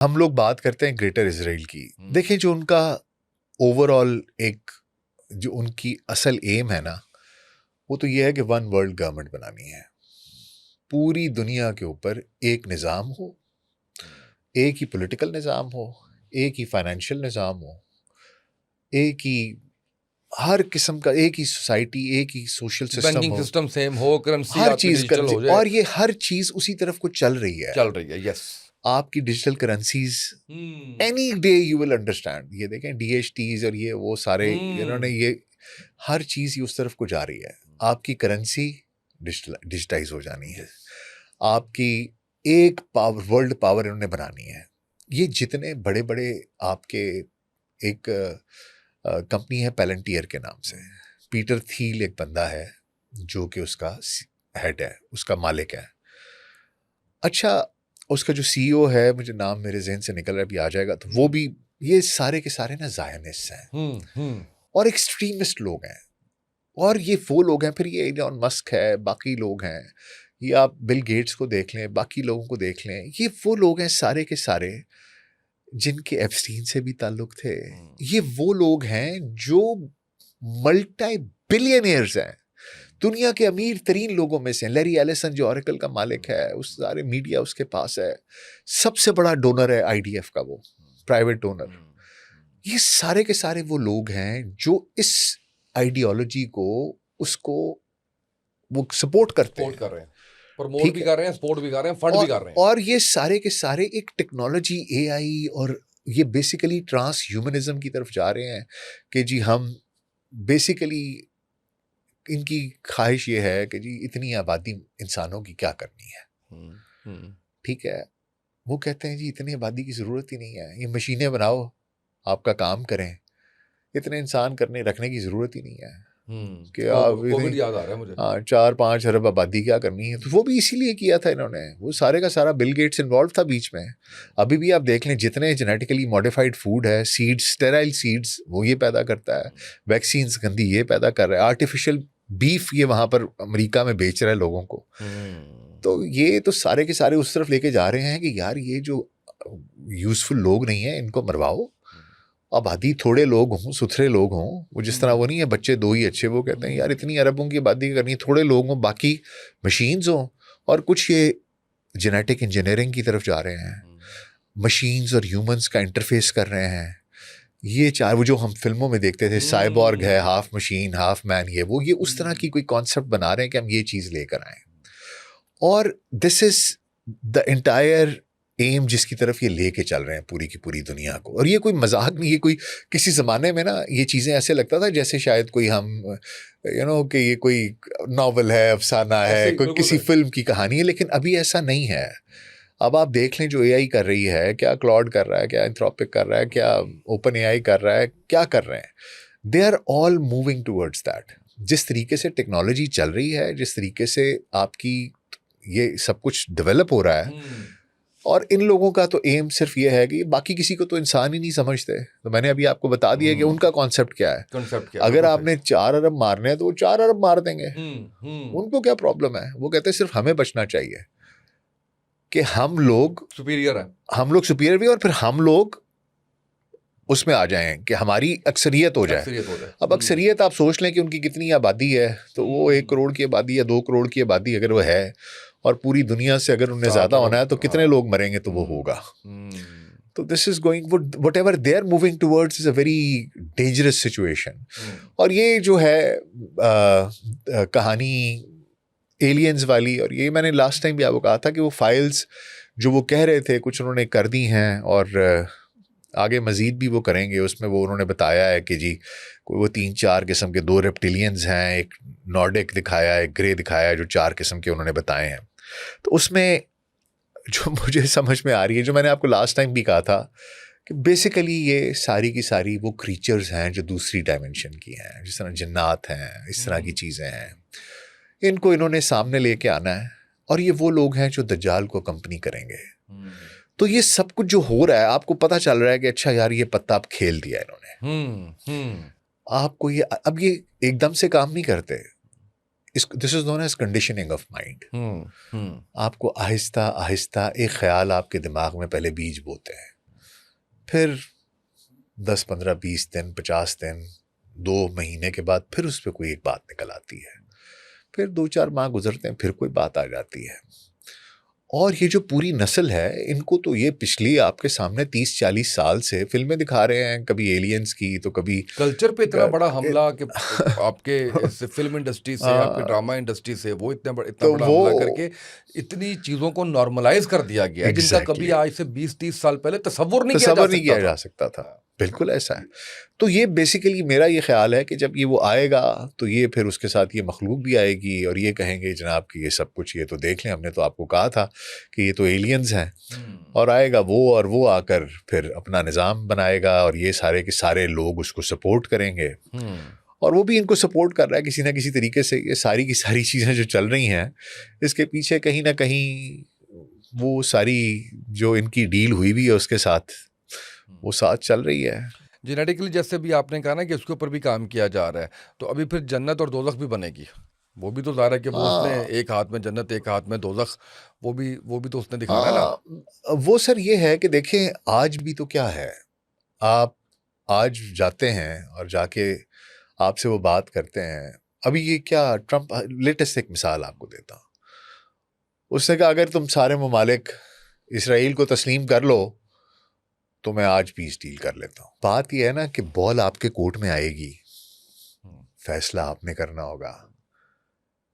हम लोग बात करते हैं ग्रेटर इसराइल की। देखिए जो उनका ओवरऑल एक जो उनकी असल एम है ना, वो तो ये है कि वन वर्ल्ड गवर्नमेंट बनानी है। पूरी दुनिया के ऊपर एक निज़ाम हो, एक ही पॉलिटिकल निज़ाम हो, एक ही फाइनेंशियल निज़ाम हो, एक ही हर किस्म का, एक ही सोसाइटी, एक ही सोशल सिस्टम बैंकिंग हो, सिस्टम सेम हो, करेंसी हर आपकी चीज डिजिटल हो जाए, और ये हर चीज उसी तरफ को चल रही है। यस। आपकी digital currencies any day you will understand. ये देखें डीएचटीज और ये वो सारे इन्होंने ये हर चीज ही उस तरफ को जा रही है। आपकी करेंसी डिजिटाइज हो जानी है, आपकी एक पावर वर्ल्ड पावर इन्होंने बनानी है। ये जितने बड़े बड़े आपके एक कंपनी है पेलेंटियर के नाम से, पीटर थील एक बंदा है जो कि उसका हेड है, उसका मालिक है। अच्छा, उसका जो सीईओ है, मुझे नाम मेरे जहन से निकल रहा है, अभी आ जाएगा, तो वो भी, ये सारे के सारे ना ज़ायनिस्ट हैं और एक्सट्रीमिस्ट लोग हैं। और ये वो लोग हैं, फिर ये इलॉन मस्क है, बाकी लोग हैं, ये आप बिल गेट्स को देख लें, बाकी लोगों को देख लें, ये वो लोग हैं सारे के सारे जिनके एप्स्टीन से भी ताल्लुक थे। ये वो लोग हैं जो मल्टी बिलियनियर्स हैं, दुनिया के अमीर तरीन लोगों में से। लैरी एलिसन जो ऑरेकल का मालिक है, उस सारे मीडिया उसके पास है, सबसे बड़ा डोनर है आईडीएफ का, वो प्राइवेट डोनर। ये सारे के सारे वो लोग हैं जो इस आइडियोलॉजी को, उसको वो सपोर्ट करते हैं, कर रहे हैं, प्रमोट भी कर रहे हैं, सपोर्ट भी कर रहे हैं, फंड भी कर रहे हैं। और ये सारे के सारे एक टेक्नोलॉजी, एआई, और ये बेसिकली ट्रांस ह्यूमनिज्म की तरफ जा रहे हैं कि जी हम बेसिकली, इनकी ख्वाहिश ये है कि जी इतनी आबादी इंसानों की क्या करनी है। ठीक है, वो कहते हैं जी इतनी आबादी की ज़रूरत ही नहीं है, ये मशीनें बनाओ, आपका काम करें, इतने इंसान करने रखने की ज़रूरत ही नहीं है। कि कोविड याद आ रहा है मुझे। 4-5 अरब आबादी क्या करनी है। तो वो भी इसीलिए किया था इन्होंने, वो सारे का सारा बिल गेट्स इन्वॉल्व था बीच में। अभी भी आप देख लें, जितने जेनेटिकली मॉडिफाइड फूड है, सीड्स, स्टेराइल सीड्स, वो ये पैदा करता है, वैक्सीन्स गंदी ये पैदा कर रहा है, आर्टिफिशियल बीफ ये वहाँ पर अमेरिका में बेच रहा है लोगों को। तो ये तो सारे के सारे उस तरफ लेके जा रहे हैं कि यार ये जो यूजफुल लोग नहीं है इनको मरवाओ, आबादी थोड़े लोग हों, सुथरे लोग हों। वो जिस तरह वो नहीं है बच्चे दो ही अच्छे, वो कहते हैं यार इतनी अरबों की आबादी करनी है, थोड़े लोग हों, बाकी मशीन्स हों। और कुछ ये जेनेटिक इंजीनियरिंग की तरफ जा रहे हैं, मशीन्स और ह्यूमंस का इंटरफेस कर रहे हैं। ये चार वो जो हम फिल्मों में देखते थे, साइबॉर्ग है, हाफ मशीन हाफ मैन, ये उस तरह की कोई कॉन्सेप्ट बना रहे हैं कि हम ये चीज़ लेकर आए। और this is the entire aim जिसकी तरफ ये लेके चल रहे हैं पूरी की पूरी दुनिया को। और ये कोई मजाक नहीं, ये कोई किसी ज़माने में ना ये चीज़ें ऐसे लगता था जैसे शायद कोई हम कि ये कोई नावल है, अफसाना है, कोई किसी फिल्म की कहानी है, लेकिन अभी ऐसा नहीं है। अब आप देख लें जो एआई कर रही है, क्या क्लॉड कर रहा है, क्या एंथ्रोपिक कर रहा है, क्या ओपन एआई कर रहा है, क्या कर रहे हैं, they are all moving towards that. जिस तरीके से टेक्नोलॉजी चल रही है, जिस तरीके से आपकी ये सब कुछ डेवलप हो रहा है, और इन लोगों का तो एम सिर्फ ये है कि बाकी किसी को तो इंसान ही नहीं समझते। तो मैंने अभी आपको बता दिया कि उनका कॉन्सेप्ट क्या है। अगर आपने 4 अरब मारने हैं तो वो 4 अरब मार देंगे, उनको क्या प्रॉब्लम है। वो कहते हैं सिर्फ हमें बचना चाहिए कि हम लोग सुपीरियर हैं, हम लोग सुपीरियर भी, और फिर हम लोग उसमें आ जाएं कि हमारी अक्सरियत हो जाए। अब अक्सरियत आप सोच लें कि उनकी कितनी आबादी है, तो वो 1 करोड़ की आबादी या 2 करोड़ की आबादी अगर वो है, और पूरी दुनिया से अगर उन्हें ज़्यादा होना है तो कितने लोग मरेंगे, तो वो होगा। तो this is going, whatever they are moving towards is a very dangerous situation. और ये जो है कहानी एलियंस वाली, और ये मैंने लास्ट टाइम भी आपको कहा था कि वो फाइल्स जो वो कह रहे थे कुछ उन्होंने कर दी हैं, और आगे मज़ीद भी वो करेंगे। उसमें वो उन्होंने बताया है कि जी वो 3-4 किस्म के 2 रेप्टिलियंस हैं, एक नॉर्डिक दिखाया है, एक ग्रे दिखाया है, जो 4 किस्म के उन्होंने बताए हैं। तो उसमें जो मुझे समझ में आ रही है, जो मैंने आपको लास्ट टाइम भी कहा था, कि बेसिकली ये सारी की सारी वो क्रीचर्स हैं जो दूसरी डायमेंशन की हैं, जिस तरह जिन्नात हैं, इस तरह की चीज़ें हैं। इनको इन्होंने सामने लेके आना है, और ये वो लोग हैं जो दज्जाल को कंपनी करेंगे। तो ये सब कुछ जो हो रहा है, आपको पता चल रहा है कि अच्छा यार ये पत्ता आप खेल दिया इन्होंने। आपको ये अब ये एकदम से काम नहीं करते, this is known as conditioning of mind. आपको आहिस्ता आहिस्ता एक ख्याल आपके दिमाग में पहले बीज बोते हैं, फिर 10, 15, 20 दिन, 50 दिन, 2 महीने के बाद फिर उस पर कोई एक बात निकल आती है, फिर 2-4 माह गुजरते हैं, फिर कोई बात आ जाती है। और ये जो पूरी नस्ल है, इनको तो ये पिछली आपके सामने 30-40 साल से फिल्में दिखा रहे हैं, कभी एलियंस की तो कभी कल्चर पे इतना बड़ा हमला कि आपके फिल्म इंडस्ट्री से, आपके ड्रामा इंडस्ट्री से वो इतना बड़ा हमला करके इतनी चीज़ों को नॉर्मलाइज कर दिया गया है, जिनका कभी आज से 20-30 साल पहले तसव्वुर नहीं किया जा सकता था। बिल्कुल ऐसा है। तो ये बेसिकली मेरा ये ख्याल है कि जब ये वो आएगा तो ये फिर उसके साथ ये मखलूक भी आएगी और ये कहेंगे जनाब कि ये सब कुछ ये तो देख लें, हमने तो आपको कहा था कि ये तो एलियंस हैं। और आएगा वो, और वो आकर फिर अपना निज़ाम बनाएगा और ये सारे के सारे लोग उसको सपोर्ट करेंगे। और वो भी इनको सपोर्ट कर रहा है किसी ना किसी तरीके से। ये सारी की सारी चीज़ें जो चल रही हैं, इसके पीछे कहीं ना कहीं वो सारी जो इनकी डील हुई भी है उसके साथ, वो साथ चल रही है। जेनेटिकली जैसे भी आपने कहा ना कि उसके ऊपर भी काम किया जा रहा है, तो अभी फिर जन्नत और दोज़ख भी बनेगी। वो भी तो ज़ाहिर है कि वो उसने एक हाथ में जन्नत, एक हाथ में दोज़ख, वो भी तो उसने दिखाना है ना। वो सर ये है कि देखें, आज भी तो क्या है, आप आज जाते हैं और जाके आपसे वो बात करते हैं। अभी ये क्या ट्रम्प, लेटेस्ट एक मिसाल आपको देता हूँ। उसने कहा अगर तुम सारे ममालिक इसराइल को तस्लीम कर लो तो मैं आज पीस डील कर लेता हूँ। बात यह है ना कि बॉल आपके कोर्ट में आएगी, फैसला आपने करना होगा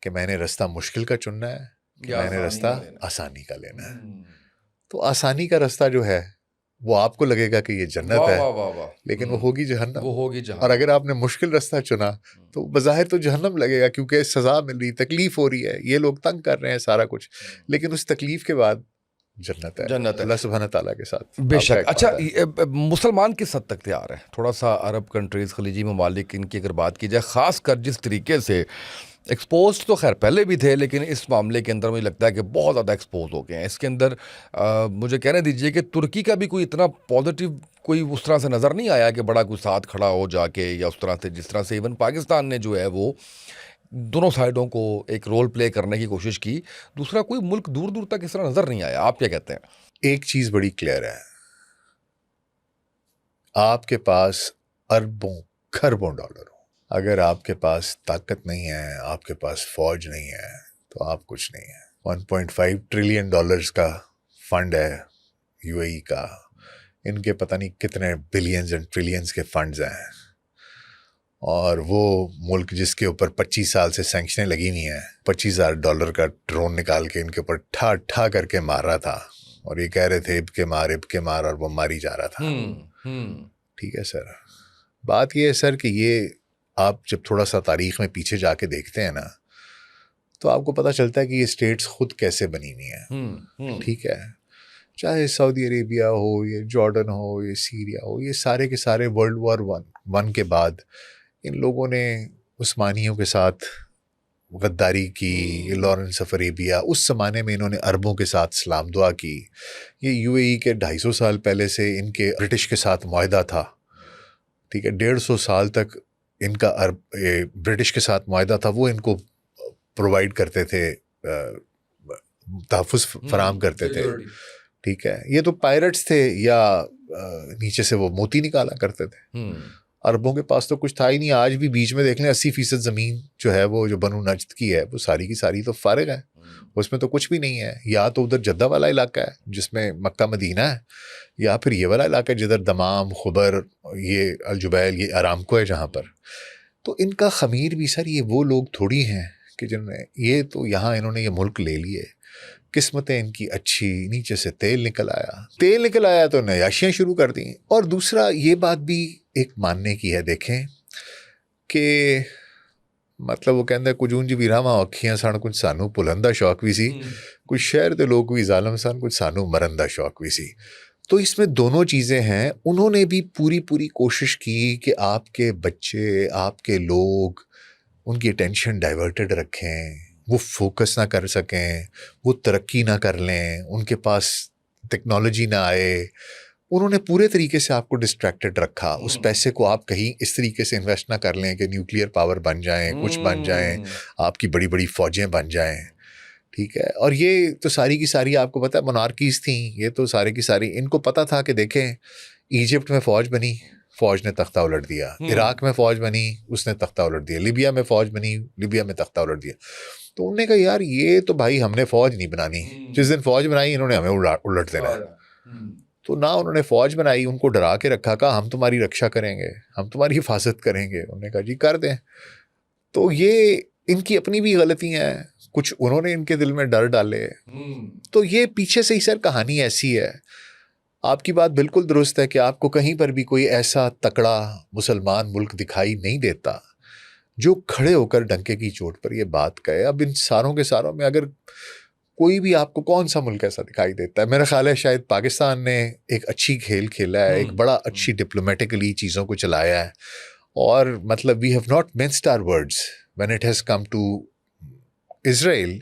कि मैंने रास्ता मुश्किल का चुनना है कि मैंने रास्ता आसानी का लेना है। तो आसानी का रास्ता जो है वो आपको लगेगा कि ये जन्नत है, लेकिन वो होगी जहन्नम। और अगर आपने मुश्किल रास्ता चुना तो बज़ाहिर तो जहन्नम लगेगा, क्योंकि सजा मिल रही, तकलीफ हो रही है, ये लोग तंग कर रहे हैं सारा कुछ, लेकिन उस तकलीफ के बाद जन्नत है अल्लाह सुब्हाना ताला के साथ। बेशक। अच्छा, मुसलमान किस हद तक तैयार है? थोड़ा सा अरब कंट्रीज़, खलीजी ममालिक, इनकी अगर बात की जाए, ख़ास कर जिस तरीके से एक्सपोज तो खैर पहले भी थे, लेकिन इस मामले के अंदर मुझे लगता है कि बहुत ज़्यादा एक्सपोज हो गए हैं। इसके अंदर मुझे कहने दीजिए कि तुर्की का भी कोई इतना पॉजिटिव कोई उस तरह से नज़र नहीं आया कि बड़ा कोई साथ खड़ा हो जाके, या उस तरह से जिस तरह से इवन पाकिस्तान ने जो है वो दोनों साइडों को एक रोल प्ले करने की कोशिश की। दूसरा कोई मुल्क दूर दूर तक इस तरह नज़र नहीं आया। आप क्या कहते हैं? एक चीज़ बड़ी क्लियर है, आपके पास अरबों खरबों डॉलर हो, अगर आपके पास ताकत नहीं है, आपके पास फौज नहीं है, तो आप कुछ नहीं है। 1.5 ट्रिलियन डॉलर्स का फंड है यूएई का, इनके पता नहीं कितने बिलियंस एंड ट्रिलियंस के फंड्स हैं, और वो मुल्क जिसके ऊपर 25 साल से सैंक्शनें लगी हुई हैं, $25,000 का ड्रोन निकाल के इनके ऊपर ठा ठा करके मार रहा था, और ये कह रहे थे इब के मार, और वो मारी जा रहा था। ठीक है सर, बात ये है सर कि ये आप जब थोड़ा सा तारीख में पीछे जाके देखते हैं ना, तो आपको पता चलता है कि ये स्टेट्स खुद कैसे बनी हुई हैं। ठीक है, चाहे सऊदी अरेबिया हो, ये जॉर्डन हो, ये सीरिया हो, ये सारे के सारे वर्ल्ड वॉर वन के बाद इन लोगों ने उस्मानियों के साथ गद्दारी की। लॉरेंस ऑफ अरेबिया, उस ज़माने में इन्होंने अरबों के साथ सलाम दुआ की। ये यूएई के 250 साल पहले से इनके ब्रिटिश के साथ मुआहदा था। ठीक है, 150 साल तक इनका ब्रिटिश के साथ मुआहदा था, वो इनको प्रोवाइड करते थे, तहफ़्फ़ुज़ फराहम करते थे। ठीक है, ये तो पायरेट्स थे या नीचे से वो मोती निकाला करते थे। अरबों के पास तो कुछ था ही नहीं। आज भी बीच में देख लें 80% ज़मीन जो है वो जो बनु नज्द की है, वो सारी की सारी तो फारिग है, उसमें तो कुछ भी नहीं है। या तो उधर जद्दा वाला इलाका है जिसमें मक्का मदीना है, या फिर ये वाला इलाका है जिधर दमाम, खुबर, ये अलजुबैल, ये आरामको है जहाँ पर। तो इनका खमीर भी सर, ये वो लोग थोड़ी हैं कि जिन्होंने ये तो यहाँ इन्होंने ये मुल्क ले लिए, किस्मतें इनकी अच्छी, नीचे से तेल निकल आया तो नयाशियाँ शुरू कर दी। और दूसरा ये बात भी एक मानने की है, देखें कि मतलब वो कहते हैं कुछ ऊंज भी रामा अखियां सन, कुछ सानू पुलंदा शौक भी सी, कुछ शहर दे लोग भी जालम सन, कुछ सानू मरंदा शौक भी सी। तो इसमें दोनों चीज़ें हैं। उन्होंने भी पूरी कोशिश की कि आपके बच्चे, आपके लोग, उनकी अटेंशन डाइवर्टेड रखें, वो फोकस ना कर सकें, वो तरक्की ना कर लें, उनके पास टेक्नोलॉजी ना आए, उन्होंने पूरे तरीके से आपको डिस्ट्रैक्टेड रखा। उस पैसे को आप कहीं इस तरीके से इन्वेस्ट ना कर लें कि न्यूक्लियर पावर बन जाएं, कुछ बन जाएं, आपकी बड़ी बड़ी फौजें बन जाएं, ठीक है। और ये तो सारी की सारी आपको पता है मोनार्कीज थी, ये तो सारी की सारी इनको पता था कि देखें इजिप्ट में फ़ौज बनी, फ़ौज ने तख्ता उलट दिया, इराक में फ़ौज बनी, उसने तख्ता उलट दिया, लिबिया में फ़ौज बनी, लिबिया में तख्ता उलट दिया। तो उन्होंने कहा यार ये तो भाई हमने फ़ौज नहीं बनानी, जिस दिन फ़ौज बनाई इन्होंने हमें उलट देना है। तो ना उन्होंने फ़ौज बनाई, उनको डरा के रखा, कहा हम तुम्हारी रक्षा करेंगे, हम तुम्हारी हिफाजत करेंगे। उन्होंने कहा जी कर दें। तो ये इनकी अपनी भी गलतियाँ हैं, कुछ उन्होंने इनके दिल में डर डाले। तो ये पीछे से ही सर कहानी ऐसी है। आपकी बात बिल्कुल दुरुस्त है कि आपको कहीं पर भी कोई ऐसा तकड़ा मुसलमान मुल्क दिखाई नहीं देता जो खड़े होकर डंके की चोट पर ये बात कहे। अब इन सारों के सारों में अगर कोई भी आपको कौन सा मुल्क ऐसा दिखाई देता है, मेरा ख्याल है शायद पाकिस्तान ने एक अच्छी खेल खेला है, एक बड़ा अच्छी डिप्लोमेटिकली चीज़ों को चलाया है। और मतलब we have not minced our words when it has come to Israel.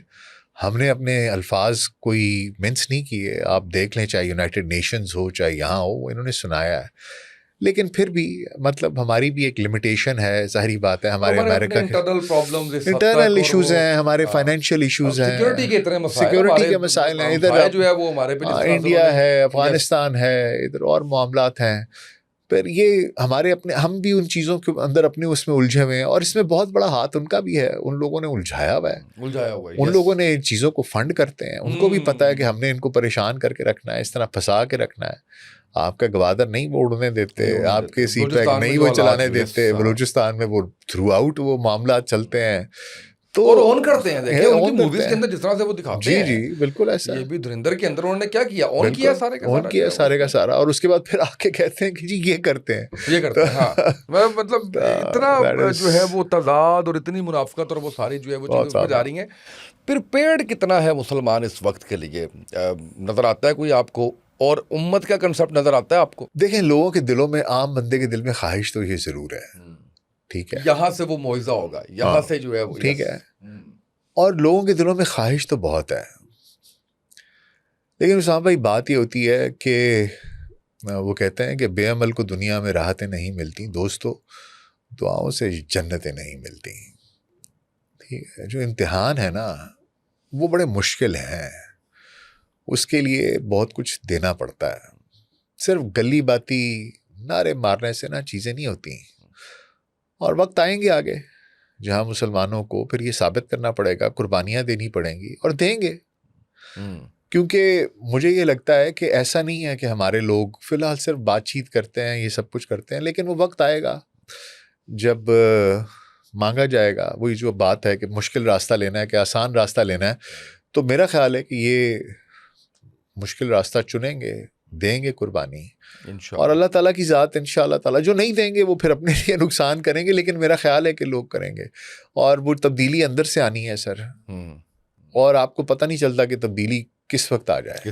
हमने अपने अल्फाज कोई मिन्स नहीं किए। आप देख लें, चाहे यूनाइटेड नेशंस हो चाहे यहाँ हो, इन्होंने सुनाया है। लेकिन फिर भी मतलब हमारी भी एक लिमिटेशन है, जाहिर बात है। हमारे अमेरिका के इंटरनल इश्यूज हैं, हमारे फाइनेंशियल इश्यूज हैं, सिक्योरिटी के इतने मसाइल, सिक्योरिटी के मसाइल हैं। इधर जो है वो हमारे पे इंडिया है, अफगानिस्तान है, इधर और मामलात हैं। पर ये हमारे अपने, हम भी उन चीज़ों के अंदर अपने उसमें उलझे हुए हैं। और इसमें बहुत बड़ा हाथ उनका भी है, उन लोगों ने उलझाया हुआ है। उन लोगों ने इन चीज़ों को फंड करते हैं, उनको भी पता है कि हमने इनको परेशान करके रखना है, इस तरह फंसा के रखना है। आपका गवादर नहीं वो उड़ने देते, आपके सी पैक नहीं वो चलाने देते। बलूचिस्तान में वो थ्रू आउट वो मामला चलते हैं। तो और ऑन करते हैं, देखिए उनकी मूवीज के अंदर जिस तरह से वो दिखाते हैं। जी बिल्कुल ऐसा। ये भी धुरंधर के अंदर उन्होंने क्या किया, ऑन किया सारे का सारा। और उसके बाद फिर आके कहते हैं कि जी ये करते हैं। हाँ। मतलब इतना जो है वो तजाद और इतनी मुनाफकत और वो सारी जो है वो चीज़ें उसमें जा रही हैं। फिर पेड़ कितना है मुसलमान इस वक्त के लिए, नजर आता है कोई आपको? और उम्मत का कंसेप्ट नजर आता है आपको? देखें, लोगों के दिलों में, आम बंदे के दिल में ख्वाहिश तो ये जरूर है, ठीक है, यहाँ से वो मुआवजा होगा, यहाँ से जो है वो, ठीक है। और लोगों के दिलों में ख्वाहिश तो बहुत है। लेकिन उसामा भाई बात ये होती है कि वो कहते हैं कि बेअमल को दुनिया में राहतें नहीं मिलती दोस्तों, दुआओं से जन्नतें नहीं मिलती, ठीक है। जो इम्तिहान है ना वो बड़े मुश्किल हैं, उसके लिए बहुत कुछ देना पड़ता है। सिर्फ गली बाती नारे मारने से ना चीज़ें नहीं होती। और वक्त आएंगे आगे जहाँ मुसलमानों को फिर ये साबित करना पड़ेगा, कुर्बानियाँ देनी पड़ेंगी और देंगे। क्योंकि मुझे ये लगता है कि ऐसा नहीं है कि हमारे लोग फ़िलहाल सिर्फ बातचीत करते हैं, ये सब कुछ करते हैं, लेकिन वो वक्त आएगा जब मांगा जाएगा। वही जो बात है कि मुश्किल रास्ता लेना है कि आसान रास्ता लेना है, तो मेरा ख्याल है कि ये मुश्किल रास्ता चुनेंगे, देंगे कुर्बानी, और अल्लाह ताला की ज़ात इंशाअल्लाह ताला। जो नहीं देंगे वो फिर अपने लिए नुकसान करेंगे, लेकिन मेरा ख्याल है कि लोग करेंगे। और वो तब्दीली अंदर से आनी है सर, और आपको पता नहीं चलता कि तब्दीली किस वक्त आ जाए।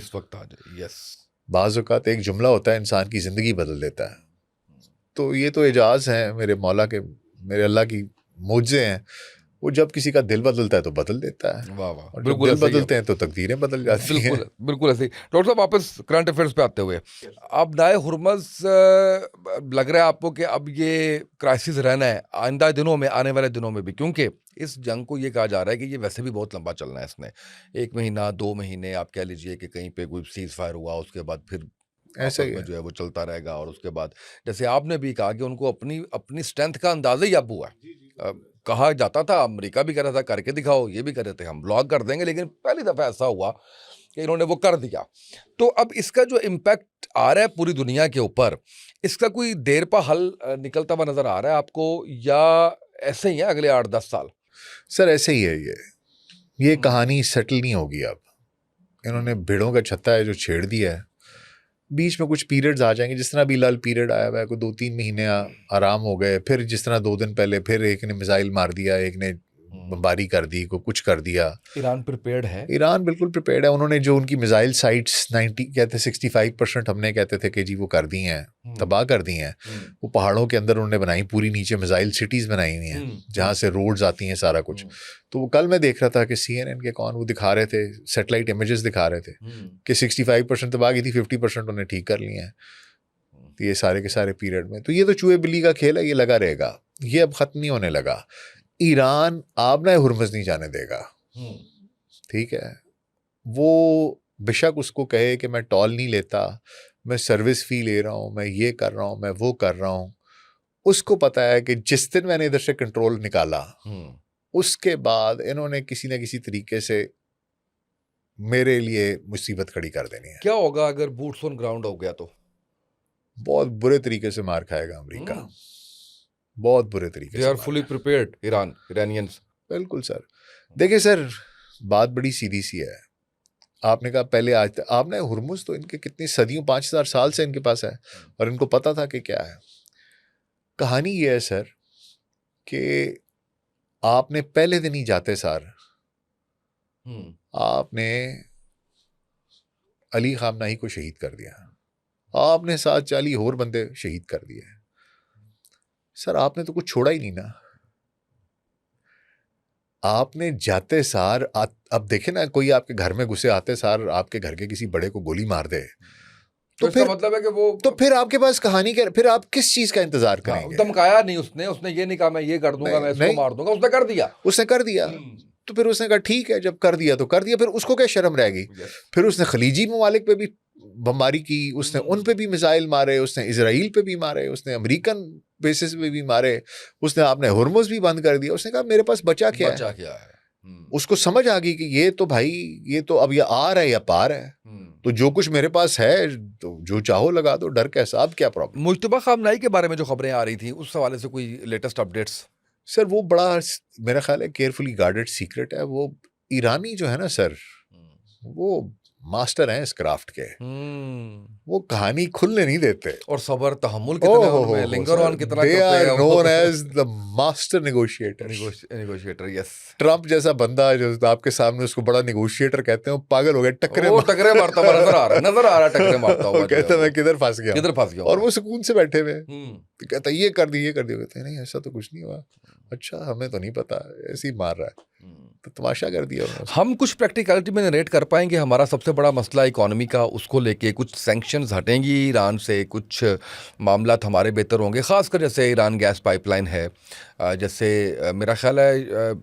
यस, बाज़ औक़ात एक जुमला होता है इंसान की ज़िंदगी बदल देता है। तो ये तो एजाज़ है मेरे मौला के, मेरे अल्लाह की मौजे हैं। वो जब किसी का दिल बदलता है तो बदल देता है। वाह वाह, और जब दिल बदलते हैं तो तकदीरें बदल जाती हैं। बिल्कुल ऐसे ही। डॉक्टर साहब, वापस करंट अफेयर्स पे आते हुए, अब दाए हुर्मज़ लग रहा है आपको कि अब ये क्राइसिस रहना है आइंदा दिनों में, आने वाले दिनों में भी? क्योंकि इस जंग को ये कहा जा रहा है कि ये वैसे भी बहुत लंबा चलना है। इसने 1 महीना 2 महीने आप कह लीजिए कि कहीं पे कोई सीज फायर हुआ, उसके बाद फिर ऐसा ही में जो है वो चलता रहेगा। और उसके बाद जैसे आपने भी कहा कि उनको अपनी स्ट्रेंथ का अंदाजा ही अब हुआ है। कहा जाता था, अमेरिका भी कह रहा था करके दिखाओ, ये भी कह रहे थे हम ब्लॉक कर देंगे, लेकिन पहली दफ़ा ऐसा हुआ कि इन्होंने वो कर दिया। तो अब इसका जो इम्पैक्ट आ रहा है पूरी दुनिया के ऊपर, इसका कोई देर पा हल निकलता हुआ नज़र आ रहा है आपको, या ऐसे ही है अगले 8-10 साल? सर ऐसे ही है। ये कहानी सेटल नहीं होगी। अब इन्होंने भेड़ों का छत्ता है जो छेड़ दिया है। बीच में कुछ पीरियड्स आ जाएंगे, जिस तरह बिलाल पीरियड आया हुआ है, कोई 2-3 महीने आराम हो गए, फिर जिस तरह 2 दिन पहले फिर एक ने मिसाइल मार दिया, एक ने बमबारी कर दी, को कुछ कर दिया। ईरान प्रिपेयर्ड है? ईरान बिल्कुल प्रिपेयर्ड है। उन्होंने जो उनकी मिसाइल साइट्स 90 कहते 65% हमने कहते थे कि जी वो कर दी हैं, तबाह कर दी हैं। वो पहाड़ों के अंदर उन्होंने बनाई, पूरी नीचे मिसाइल सिटीज़ बनाई हुई हैं जहाँ से रोड्स आती हैं, सारा कुछ। तो वो कल मैं देख रहा था कि CNN के कौन वो दिखा रहे थे, सेटेलाइट इमेजेस दिखा रहे थे कि 65% तबाह की थी, 50% उन्हें ठीक कर लिए हैं। तो ये सारे के सारे पीरियड में, तो ये तो चूहे बिल्ली का खेल है, ये लगा रहेगा, ये अब ख़त्म नहीं होने लगा। ईरान आबना हुर्मुज़ नहीं जाने देगा, ठीक है। वो बेशक उसको कहे कि मैं टॉल नहीं लेता, मैं सर्विस फ़ी ले रहा हूँ, मैं ये कर रहा हूँ, मैं वो कर रहा हूँ, उसको पता है कि जिस दिन मैंने इधर से कंट्रोल निकाला उसके बाद इन्होंने किसी न किसी तरीके से मेरे लिए मुसीबत खड़ी कर देनी है। क्या होगा अगर बूट्स ऑन ग्राउंड हो गया तो? बहुत बुरे तरीके से मार खाएगा अमेरिका, बहुत बुरे तरीके दे से आर फुली प्रिपेयर्ड, इरानियंस। बिल्कुल सर। देखिए सर, बात बड़ी सीधी सी है। आपने कहा पहले आज तक आपने हुर्मुज़ तो इनके कितनी सदियों 5000 साल से इनके पास है और इनको पता था कि क्या है। कहानी ये है सर कि आपने पहले दिन ही जाते सार आपने अली खामनाई को शहीद कर दिया, आपने 740 और बंदे शहीद कर दिए। सर आपने तो कुछ छोड़ा ही नहीं ना। आपने जाते सार अब देखे ना, कोई आपके घर में घुसे आते सार आपके घर के किसी बड़े को गोली मार दे, तो फिर मतलब है कि वो तो फिर आपके पास कहानी के फिर आप किस चीज का इंतजार करेंगे? धमकाया नहीं उसने ये नहीं कहा मैं ये कर दूंगा, मैं इसको मार दूंगा, उसने कर दिया, उसने कर दिया। तो फिर उसने कहा ठीक है, जब कर दिया तो कर दिया, फिर उसको क्या शर्म रहेगी? फिर उसने खलीजी ममालिक पे भी बमबारी की, उसने उन पे भी मिसाइल मारे, उसने इजराइल पे भी मारे, उसने अमेरिकन बेसिस पे भी मारे, उसने आपने हुर्मुज़ भी बंद कर दिया। उसने कहा मेरे पास बचा क्या है? उसको समझ आ गई कि ये तो भाई ये तो अब ये आर है या पार है, तो जो कुछ मेरे पास है तो जो चाहो लगा दो, डर कैसा, अब क्या प्रॉब्लम। मुज्तबा खामनाई के बारे में जो खबरें आ रही थी उस हवाले से कोई लेटेस्ट अपडेट्स? सर वो बड़ा मेरा ख्याल है केयरफुली गार्डेड सीक्रेट है। वो ईरानी जो है ना सर, वो मास्टर हैं इस क्राफ्ट के, वो कहानी खुलने नहीं देते। और सबर तहम्मुल कितना उनमें, लिंगर ऑन कितना they करते हैं are known as the master negotiators। Negotiator, yes. Trump जैसा बंदा जो आपके सामने उसको बड़ा नेगोशिएटर कहते हैं, वो पागल हो गया, टकरे मारता हुआ नजर आ रहा है टकरे मारता हुआ, कहता है मैं किधर फंस गया, और वो सुकून से बैठे हुए तो कहता है ये कर दी कहते हैं नहीं ऐसा तो कुछ नहीं हुआ। अच्छा हमें तो नहीं पता, ऐसे ही मार रहा है, तो तमाशा कर दिया उन्होंने। हम कुछ प्रैक्टिकलिटी में नरेट कर पाएंगे हमारा सबसे बड़ा मसला इकोनॉमी का, उसको लेके कुछ सैंक्शंस हटेंगी ईरान से, कुछ मामला हमारे बेहतर होंगे, खासकर जैसे ईरान गैस पाइपलाइन है, जैसे मेरा ख्याल है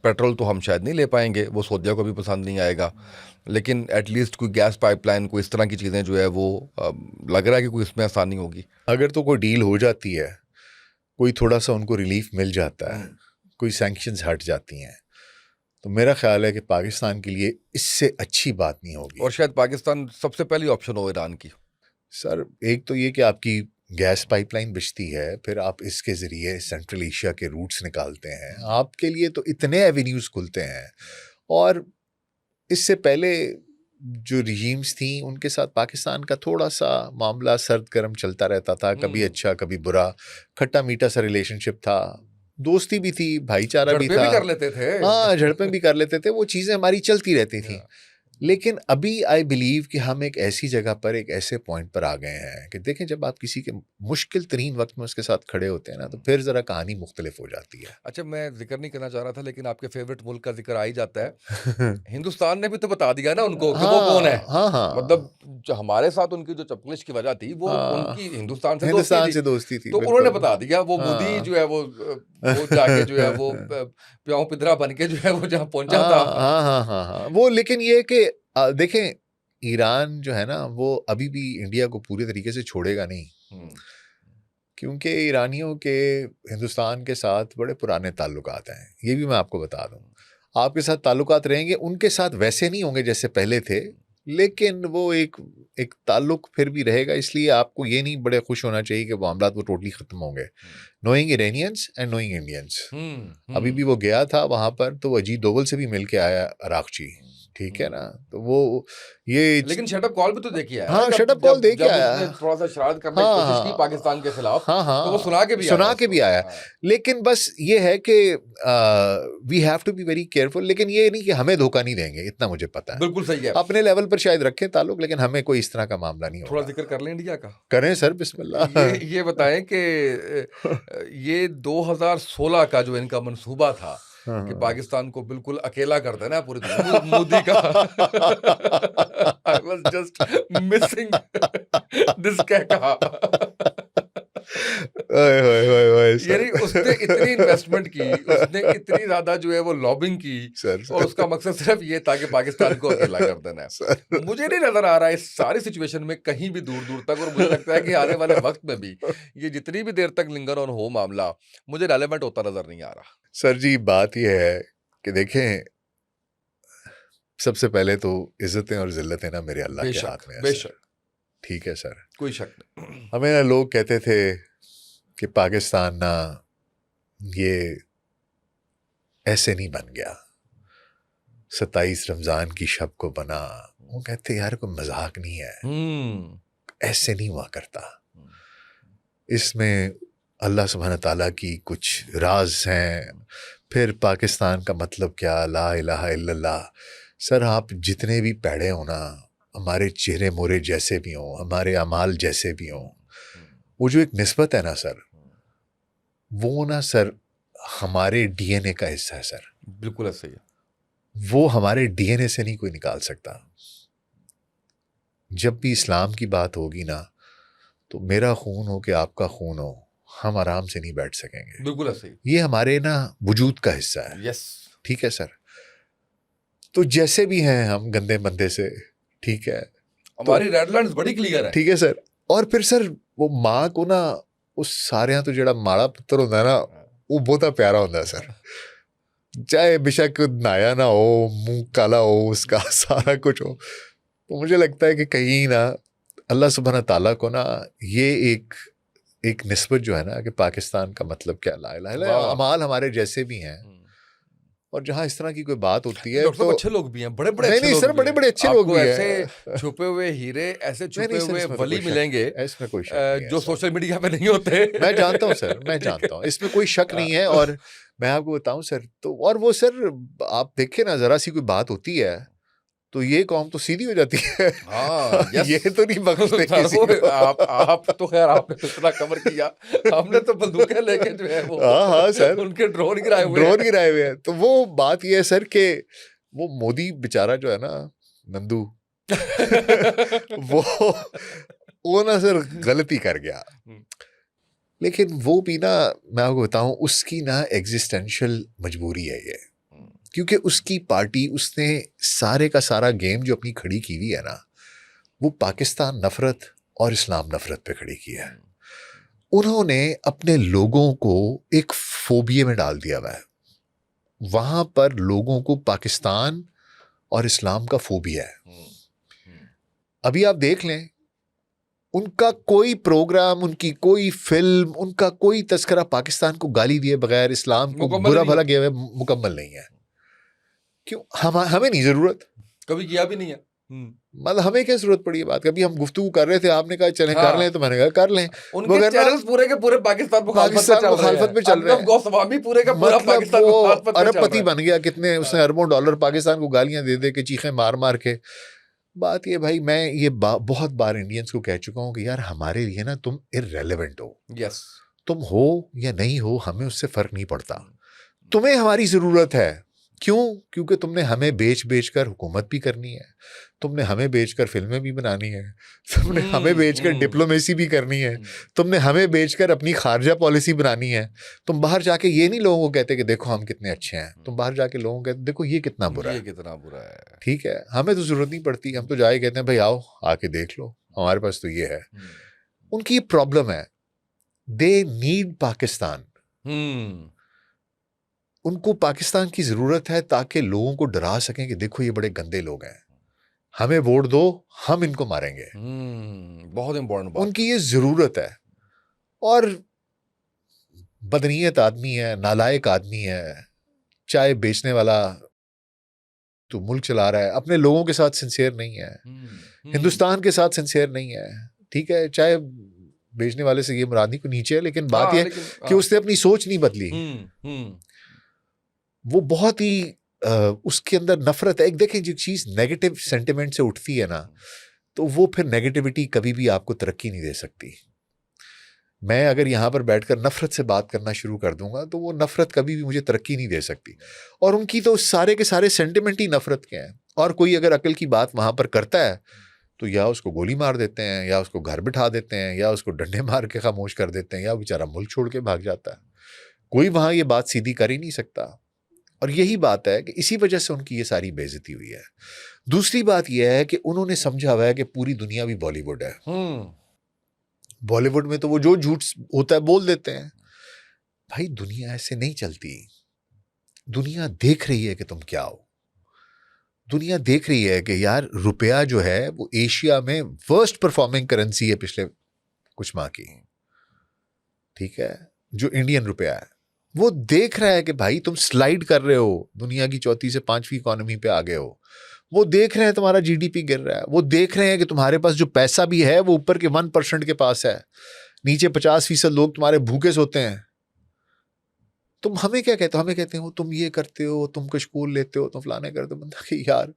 पेट्रोल तो हम शायद नहीं ले पाएंगे, वो सऊदिया को भी पसंद नहीं आएगा, लेकिन एटलीस्ट कोई गैस पाइपलाइन, कोई इस तरह की चीज़ें जो है वो लग रहा है कि कोई इसमें आसानी होगी। अगर तो कोई डील हो जाती है, कोई थोड़ा सा उनको रिलीफ मिल जाता है, कोई सैंक्शंस हट जाती हैं, तो मेरा ख्याल है कि पाकिस्तान के लिए इससे अच्छी बात नहीं होगी। और शायद पाकिस्तान सबसे पहली ऑप्शन हो ईरान की। सर एक तो ये कि आपकी गैस पाइपलाइन बिछती है, फिर आप इसके ज़रिए सेंट्रल एशिया के रूट्स निकालते हैं, आपके लिए तो इतने एवेन्यूज़ खुलते हैं। और इससे पहले जो रिजीम्स थी उनके साथ पाकिस्तान का थोड़ा सा मामला सर्द गर्म चलता रहता था, कभी अच्छा कभी बुरा, खट्टा मीठा सा रिलेशनशिप था, दोस्ती भी थी, भाईचारा भी था, कर लेते थे, हाँ झड़पें भी कर लेते थे, वो चीज़ें हमारी चलती रहती थी। लेकिन अभी आई बिलीव कि हम एक ऐसी जगह पर, एक ऐसे पॉइंट पर आ गए हैं कि देखें जब आप किसी के मुश्किल तरीन वक्त में उसके साथ खड़े होते हैं ना, तो फिर ज़रा कहानी मुख्तलिफ हो जाती है। अच्छा मैं जिक्र नहीं करना चाह रहा था, लेकिन आपके फेवरेट मुल्क का जिक्र आ ही जाता है। हिंदुस्तान ने भी तो बता दिया ना उनको कि वो कौन है। मतलब जो हमारे साथ उनकी जो चपलिश की वजह थी वो उनकी हिंदुस्तान से दोस्ती थी, तो उन्होंने बता दिया। वो मोदी जो है वो जाके जो है वो प्याऊ पिदरा बन के जो है वो जहाँ पहुंचा था। हाँ वो, लेकिन ये कि देखें ईरान जो है ना वो अभी भी इंडिया को पूरे तरीके से छोड़ेगा नहीं, क्योंकि ईरानियों के हिंदुस्तान के साथ बड़े पुराने ताल्लुकात हैं, ये भी मैं आपको बता दूं। आपके साथ ताल्लुकात रहेंगे, उनके साथ वैसे नहीं होंगे जैसे पहले थे, लेकिन वो एक ताल्लुक फिर भी रहेगा। इसलिए आपको ये नहीं बड़े खुश होना चाहिए कि मामला वो टोटली ख़त्म होंगे। Knowing Iranians and knowing Indians, अभी भी वो गया था वहाँ पर, तो अजीत डोवल से भी मिल के आया अरागची, ठीक है ना, तो वो ये लेकिन शटअप कॉल भी तो देखिए आया। हाँ शटअप कॉल दे के आया, थोड़ा सा शरारत करने की कोशिश की पाकिस्तान के खिलाफ, तो वो सुना के भी आया। लेकिन बस ये है कि we have to be very careful, लेकिन ये नहीं कि हमें धोखा नहीं देंगे, इतना मुझे पता है। बिल्कुल सही है, अपने लेवल पर शायद रखें ताल्लुक, लेकिन हमें कोई इस तरह का मामला नहीं होगा। थोड़ा जिक्र कर लें इंडिया का। करें सर, बिस्मिल्लाह। ये बताएं कि ये 2016 का जो इनका मंसूबा था कि पाकिस्तान को बिल्कुल अकेला कर देना पूरी दुनिया, मोदी का I was just missing this क्या कहा ओए होए होए होए यानी सर उसने इतनी इन्वेस्टमेंट की, उसने इतनी ज्यादा जो है वो लॉबिंग की, सर और उसका मकसद सिर्फ ये था कि पाकिस्तान को अकेला कर देना है। सर मुझे नहीं नजर आ रहा है इस सारी सिचुएशन में कहीं भी दूर दूर तक, और मुझे लगता है कि आने वाले वक्त में भी ये जितनी भी देर तक लिंगर ऑन हो मामला, मुझे रेलेवेंट होता नजर नहीं आ रहा। सर जी बात यह है कि देखें, सबसे पहले तो इज्जतें और जिल्लतें ना मेरे अल्लाह के हाथ में है सर। बेशक, ठीक है सर। कोई शक नहीं। हमें ना लोग कहते थे कि पाकिस्तान ना ये ऐसे नहीं बन गया, 27 रमज़ान की शब को बना। वो कहते यार कोई मजाक नहीं है, ऐसे नहीं हुआ करता। इसमें अल्लाह सुब्हान ताला की कुछ राज हैं। फिर पाकिस्तान का मतलब क्या, ला इलाहा इल्लल्लाह। सर आप जितने भी पैड़े हो ना, हमारे चेहरे मोरे जैसे भी हों, हमारे अमाल जैसे भी हों, वो जो एक निस्बत है ना सर, वो ना सर हमारे डीएनए का हिस्सा है सर। बिल्कुल ऐसे ही है। वो हमारे डीएनए से नहीं कोई निकाल सकता। जब भी इस्लाम की बात होगी ना, तो मेरा खून हो कि आपका खून हो, हम आराम से नहीं बैठ सकेंगे। बिल्कुल ऐसे ही। ये हमारे ना वजूद का हिस्सा है। यस। ठीक है सर। तो जैसे भी हैं हम गंदे मंदे से, ठीक है, हमारी रेड लाइन्स बड़ी क्लियर है। ठीक है सर। और फिर सर वो माँ को ना उस सारे तो जेड़ा माड़ा पुत्र होता है ना, वो बहुत प्यारा होता है सर। चाहे बेशक नाया ना हो, मुंह काला हो उसका, सारा कुछ हो, तो मुझे लगता है कि कहीं ना अल्लाह सुब्हान ताला को ना ये एक निस्बत जो है ना कि पाकिस्तान का मतलब क्या, ला इलाहा इल्लल्लाह, अमाल हमारे जैसे भी हैं। और जहाँ इस तरह की कोई बात होती है डॉक्टर तो साहब अच्छे लोग भी हैं, बड़े बड़े नहीं अच्छे नहीं लोग सर, भी बड़े हैं। बड़े अच्छे लोग आपको भी ऐसे हैं। छुपे हुए हीरे, ऐसे नहीं छुपे नहीं सर, हुए इसमें तो वली कोई शक मिलेंगे नहीं है, इसमें कोई शक नहीं है जो सर। सोशल मीडिया पे नहीं होते। मैं जानता हूँ सर, मैं ठीक है। जानता हूँ, इसमें कोई शक नहीं है। और मैं आपको बताऊं सर, तो और वो सर आप देखें ना, जरा सी कोई बात होती है तो ये कौम तो सीधी हो जाती है। हाँ, यस। ये तो नहीं बख्शते सर किसी वो को। आप तो खैर आपने तो इतना कवर किया, हमने तो बंदूकें लेके जो है वो हाँ हाँ सर, उनके ड्रोन गिराए हुए ड्रोन हैं। गिराए हुए हैं। तो वो बात ये है सर कि वो मोदी बेचारा जो है ना, नंदू, वो ना सर गलती कर गया। लेकिन वो भी ना, मैं आपको बताऊं, उसकी ना एग्जिस्टेंशियल मजबूरी है ये। क्योंकि उसकी पार्टी, उसने सारे का सारा गेम जो अपनी खड़ी की हुई है ना, वो पाकिस्तान नफरत और इस्लाम नफरत पे खड़ी की है। उन्होंने अपने लोगों को एक फोबिया में डाल दिया हुआ है। वहां पर लोगों को पाकिस्तान और इस्लाम का फोबिया है। अभी आप देख लें, उनका कोई प्रोग्राम, उनकी कोई फिल्म, उनका कोई तस्करा पाकिस्तान को गाली दिए बगैर, इस्लाम को मुकम्मल बुरा नहीं भला होता। किए हुए मुकम्मल नहीं है। क्यों? हमें नहीं जरूरत, कभी किया भी नहीं है। मतलब हमें क्या जरूरत पड़ी है बात? कभी हम गुफ्तगू कर रहे थे, आपने कहा चलें कर लें, हाँ, तो मैंने कहा कर लें। उनके मगर ना चैनल्स पूरे के पूरे पाकिस्तान मुखालफत पे पाकिस्तान चल रहे मुखालफत हैं। पे चल रहे अर्नब हैं। गोस्वामी पूरे का पूरा मतलब पाकिस्तान वो मुखालफत पे चल रहा अरबपति है। बन गया, कितने उसने अरबों डॉलर पाकिस्तान को गालियां दे दे के, चीखें मार मार के। बात ये भाई, मैं ये बहुत बार इंडियंस को कह चुका हूं कि यार हमारे लिए ना तुम इररेलेवेंट हो। यस। तुम हो या नहीं हो, हमें उससे फर्क नहीं पड़ता। तुम्हें हमारी जरूरत है। क्यों? क्योंकि तुमने हमें बेच बेच कर हुकूमत भी करनी है, तुमने हमें बेचकर फिल्में भी बनानी है, तुमने हमें बेचकर डिप्लोमेसी भी करनी है, तुमने हमें बेचकर अपनी खारजा पॉलिसी बनानी है। तुम बाहर जाके ये नहीं लोगों को कहते कि देखो हम कितने अच्छे हैं, तुम बाहर जाके लोगों को कहते देखो ये कितना बुरा ये है। कितना बुरा है। ठीक है, हमें तो जरूरत नहीं पड़ती, हम तो जाके कहते हैं भाई आओ आके देख लो, हमारे पास तो ये है। उनकी प्रॉब्लम है, दे नीड पाकिस्तान। उनको पाकिस्तान की जरूरत है ताकि लोगों को डरा सकें कि देखो ये बड़े गंदे लोग हैं, हमें वोट दो, हम इनको मारेंगे। बहुत इंपॉर्टेंट बात। उनकी ये जरूरत है। और बदनीयत आदमी है, नालायक आदमी है, चाय बेचने वाला, तो मुल्क चला रहा है, अपने लोगों के साथ सिंसियर नहीं है, हिंदुस्तान के साथ सिंसियर नहीं है। ठीक है, चाय बेचने वाले से ये मुरादी को नीचे है, लेकिन बात यह कि उसने अपनी सोच नहीं बदली। वो बहुत ही उसके अंदर नफरत है। एक देखें, जो चीज नेगेटिव सेंटिमेंट से उठती है ना, तो वो फिर नेगेटिविटी कभी भी आपको तरक्की नहीं दे सकती। मैं अगर यहाँ पर बैठकर नफरत से बात करना शुरू कर दूंगा तो वो नफरत कभी भी मुझे तरक्की नहीं दे सकती। और उनकी तो सारे के सारे सेंटिमेंट ही नफरत के हैं। और कोई अगर अकल की बात वहां पर करता है तो या उसको गोली मार देते हैं, या उसको घर बिठा देते हैं, या उसको डंडे मार के खामोश कर देते हैं, या बेचारा मुल्क छोड़ के भाग जाता है। कोई वहाँ ये बात सीधी कर ही नहीं सकता। और यही बात है कि इसी वजह से उनकी ये सारी बेइज्जती हुई है। दूसरी बात यह है कि उन्होंने समझा हुआ है कि पूरी दुनिया भी बॉलीवुड है। बॉलीवुड में तो वो जो झूठ होता है बोल देते हैं। भाई दुनिया ऐसे नहीं चलती। दुनिया देख रही है कि तुम क्या हो। दुनिया देख रही है कि यार रुपया जो है वो एशिया में वर्स्ट परफॉर्मिंग करेंसी है पिछले कुछ माह की। ठीक है, जो इंडियन रुपया है वो देख रहा है कि भाई तुम स्लाइड कर रहे हो, दुनिया की चौथी से पांचवी इकोनॉमी पे आ गए हो। वो देख रहे हैं तुम्हारा जीडीपी गिर रहा है। वो देख रहे हैं कि तुम्हारे पास जो पैसा भी है वो ऊपर के 1% के पास है, नीचे 50% लोग तुम्हारे भूखे सोते हैं। तुम हमें क्या कहते हो? हमें कहते हो तुम ये करते हो, तुम कशकूल लेते हो, तुम फलाने करते हो। बंदा कि यार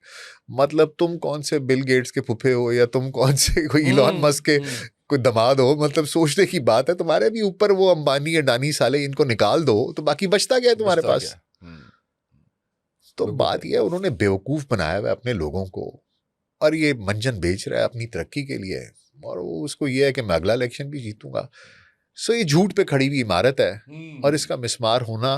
मतलब तुम कौन से बिल गेट्स के फुफे हो, या तुम कौन से कोई इलॉन मस्क के कोई दमाद हो? मतलब सोचने की बात है। तुम्हारे भी ऊपर वो अंबानी अडानी साले, इनको निकाल दो तो बाकी बचता क्या है तुम्हारे पास? तो बात यह है उन्होंने बेवकूफ बनाया हुआ अपने लोगों को, और ये मंजन बेच रहा है अपनी तरक्की के लिए, और वो उसको ये है कि मैं अगला इलेक्शन भी जीतूंगा। सो ये झूठ पे खड़ी हुई इमारत है, और इसका मिसमार होना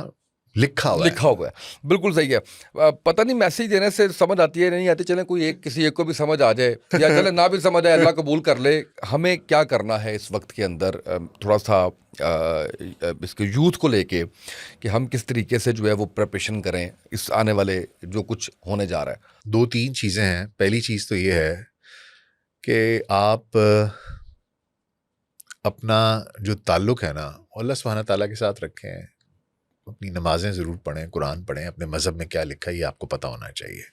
लिखा हुआ है। बिल्कुल सही है। पता नहीं मैसेज देने से समझ आती है नहीं आती, चले कोई एक किसी एक को भी समझ आ जाए, या चले ना भी समझ आए, अल्लाह कबूल कर ले। हमें क्या करना है इस वक्त के अंदर, थोड़ा सा इसके यूथ को लेके कि हम किस तरीके से जो है वो प्रिपरेशन करें इस आने वाले जो कुछ होने जा रहा है। 2-3 चीज़ें हैं। पहली चीज़ तो ये है कि आप अपना जो ताल्लुक़ है ना अल्लाह सुब्हाना ताला के साथ रखें। अपनी नमाजें ज़रूर पढ़ें, कुरान पढ़ें, अपने मज़हब में क्या लिखा है ये आपको पता होना चाहिए।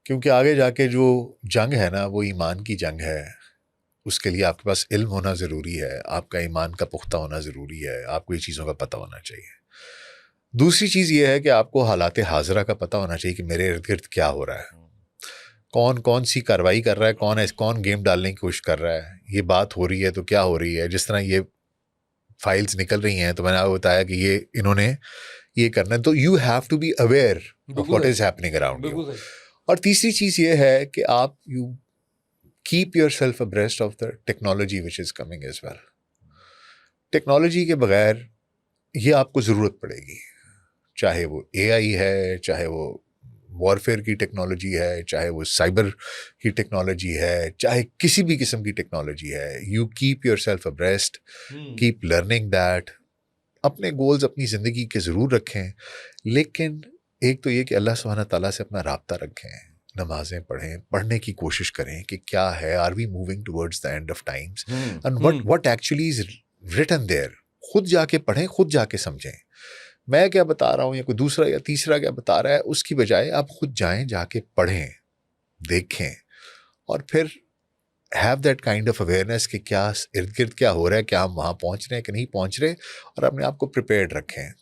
क्योंकि आगे जाके जो जंग है ना वो ईमान की जंग है। उसके लिए आपके पास इल्म होना ज़रूरी है, आपका ईमान का पुख्ता होना ज़रूरी है, आपको ये चीज़ों का पता होना चाहिए। दूसरी चीज़ ये है कि आपको हालात हाज़िरा का पता होना चाहिए कि मेरे इर्द गिर्द क्या हो रहा है, कौन कौन सी कार्रवाई कर रहा है, कौन गेम डालने की कोशिश कर रहा है, ये बात हो रही है तो क्या हो रही है। जिस तरह ये फाइल्स निकल रही हैं तो मैंने आपको बताया कि ये इन्होंने ये करना है, तो you have to be aware of what is happening around you. और तीसरी चीज़ ये है कि आप you keep yourself abreast of the technology which is coming as well. Technology के बगैर ये आपको ज़रूरत पड़ेगी, चाहे वो AI है, चाहे वो वॉरफेयर की टेक्नोलॉजी है, चाहे वो साइबर की टेक्नोलॉजी है, चाहे किसी भी किस्म की टेक्नोलॉजी है। You keep yourself abreast, keep learning that. अपने गोल्स अपनी ज़िंदगी के ज़रूर रखें, लेकिन एक तो ये कि अल्लाह सुब्हाना ताला से अपना राब्ता रखें, नमाजें पढ़ें, पढ़ने की कोशिश करें कि क्या है, are we moving towards the end of times and what actually is written there. खुद जाके पढ़ें, खुद जाके समझें। मैं क्या बता रहा हूँ या कोई दूसरा या तीसरा क्या बता रहा है, उसकी बजाय आप खुद जाएं, जाके पढ़ें, देखें, और फिर have that kind of awareness कि क्या इर्द गिर्द क्या हो रहा है, क्या हम वहाँ पहुँच रहे हैं कि नहीं पहुँच रहे, और अपने आप को प्रिपेयर्ड रखें।